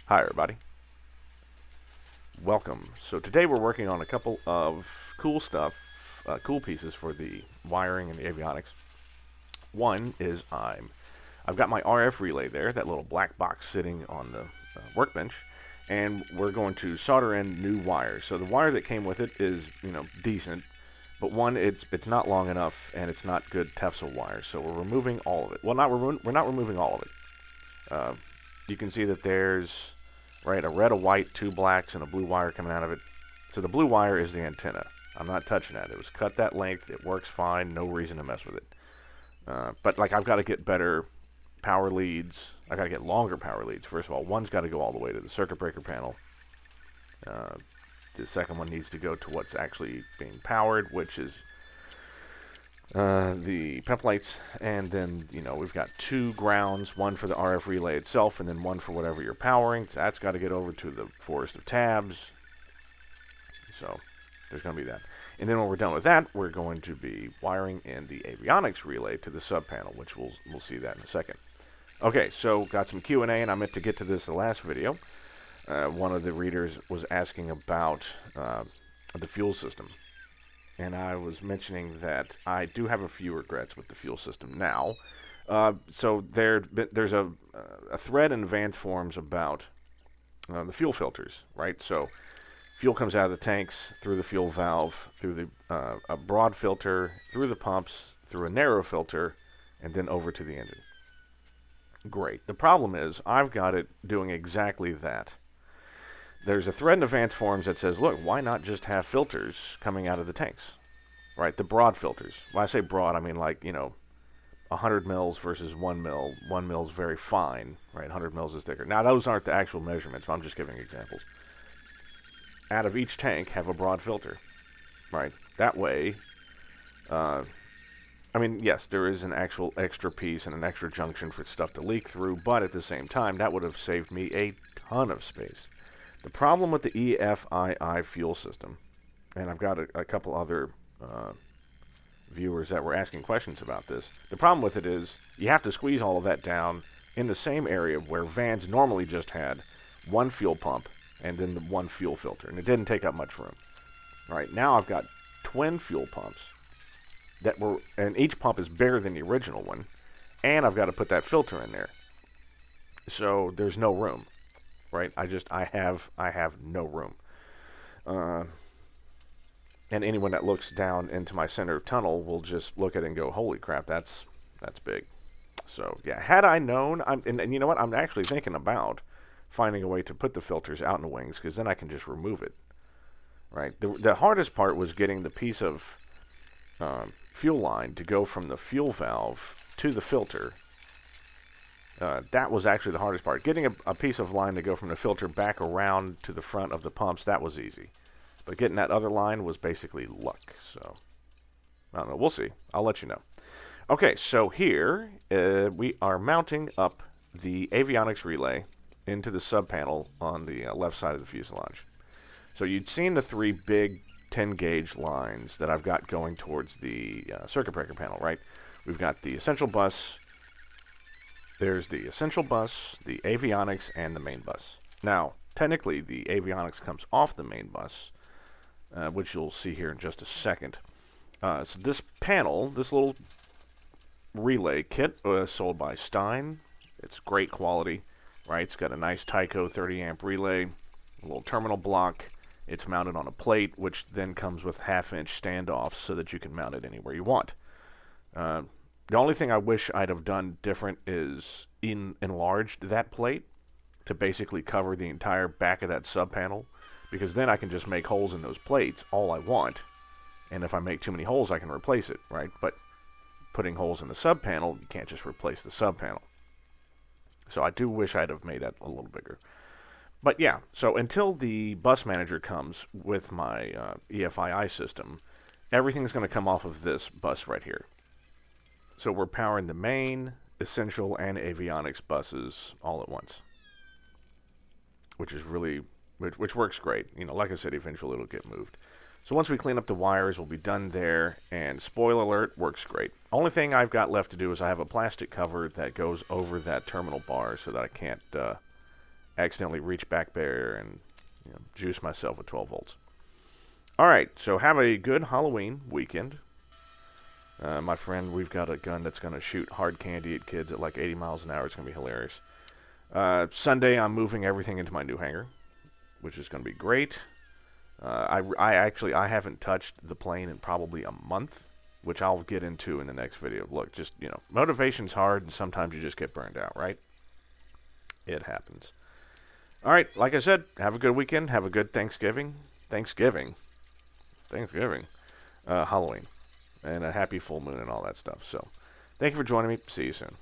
Hi everybody, welcome. So today we're working on a couple of cool stuff, cool pieces for the wiring and the avionics. One is I've got my RF relay there, that little black box sitting on the workbench, and we're going to solder in new wires. So the wire that came with it is, decent, but one, it's not long enough and it's not good Tefsel wire. So we're removing all of it. Well, we're not removing all of it. Uh, you can see that there's right a red, a white, two blacks, and a blue wire coming out of it. So the blue wire is the antenna. I'm not touching that. It was cut that length. It works fine. No reason to mess with it. But like I've got to get better power leads. I got to get longer power leads. First of all, one's got to go all the way to the circuit breaker panel. The second one needs to go to what's actually being powered, which is the PEP lights, and then we've got two grounds, one for the RF relay itself, and then one for whatever you're powering. That's got to get over to the forest of tabs. So there's going to be that. And then when we're done with that, we're going to be wiring in the avionics relay to the sub panel, which we'll see that in a second. Okay, so got some Q&A, and I meant to get to this the last video. One of the readers was asking about the fuel system. And I was mentioning that I do have a few regrets with the fuel system now. So there's a thread in advanced forums about the fuel filters, right? So fuel comes out of the tanks through the fuel valve, through a broad filter, through the pumps, through a narrow filter, and then over to the engine. Great. The problem is I've got it doing exactly that. There's a thread in advanced forums that says, look, why not just have filters coming out of the tanks? Right, the broad filters. When I say broad, I mean like, 100 mils versus 1 mil. 1 mil is very fine, right? 100 mils is thicker. Now, those aren't the actual measurements, but I'm just giving examples. Out of each tank, have a broad filter, right? That way, yes, there is an actual extra piece and an extra junction for stuff to leak through, but at the same time, that would have saved me a ton of space. The problem with the EFII fuel system, and I've got a couple other viewers that were asking questions about this. The problem with it is you have to squeeze all of that down in the same area where vans normally just had one fuel pump and then the one fuel filter, and it didn't take up much room. All right, now I've got twin fuel pumps and each pump is bigger than the original one, and I've got to put that filter in there. So there's no room. Right? I have no room. And anyone that looks down into my center tunnel will just look at it and go, holy crap, that's big. So yeah, had I known, and you know what, I'm actually thinking about finding a way to put the filters out in the wings, because then I can just remove it. Right? The hardest part was getting the piece of fuel line to go from the fuel valve to the filter. That was actually the hardest part. Getting a piece of line to go from the filter back around to the front of the pumps, that was easy. But getting that other line was basically luck. So, I don't know. We'll see. I'll let you know. Okay, so here we are mounting up the avionics relay into the sub panel on the left side of the fuselage. So you'd seen the three big 10-gauge lines that I've got going towards the circuit breaker panel, right? We've got the essential bus. There's the essential bus, the avionics, and the main bus. Now, technically, the avionics comes off the main bus, which you'll see here in just a second. So this panel, this little relay kit, sold by Stein. It's great quality, right? It's got a nice Tyco 30-amp relay, a little terminal block. It's mounted on a plate, which then comes with half-inch standoffs so that you can mount it anywhere you want. The only thing I wish I'd have done different is enlarged that plate to basically cover the entire back of that sub panel, because then I can just make holes in those plates all I want, and if I make too many holes I can replace it, right? But putting holes in the sub panel, you can't just replace the sub panel. So I do wish I'd have made that a little bigger. But yeah, so until the bus manager comes with my EFII system, everything's going to come off of this bus right here. So we're powering the main, essential, and avionics buses all at once, which works great. Like I said, eventually it'll get moved. So once we clean up the wires, we'll be done there, and spoiler alert, works great. Only thing I've got left to do is I have a plastic cover that goes over that terminal bar so that I can't accidentally reach back there and juice myself with 12 volts. All right, so have a good Halloween weekend. My friend, we've got a gun that's going to shoot hard candy at kids at like 80 miles an hour. It's going to be hilarious. Sunday, I'm moving everything into my new hangar, which is going to be great. I haven't touched the plane in probably a month, which I'll get into in the next video. Look, just, motivation's hard, and sometimes you just get burned out, right? It happens. All right, like I said, have a good weekend. Have a good Thanksgiving, Halloween, and a happy full moon and all that stuff. So, thank you for joining me. See you soon.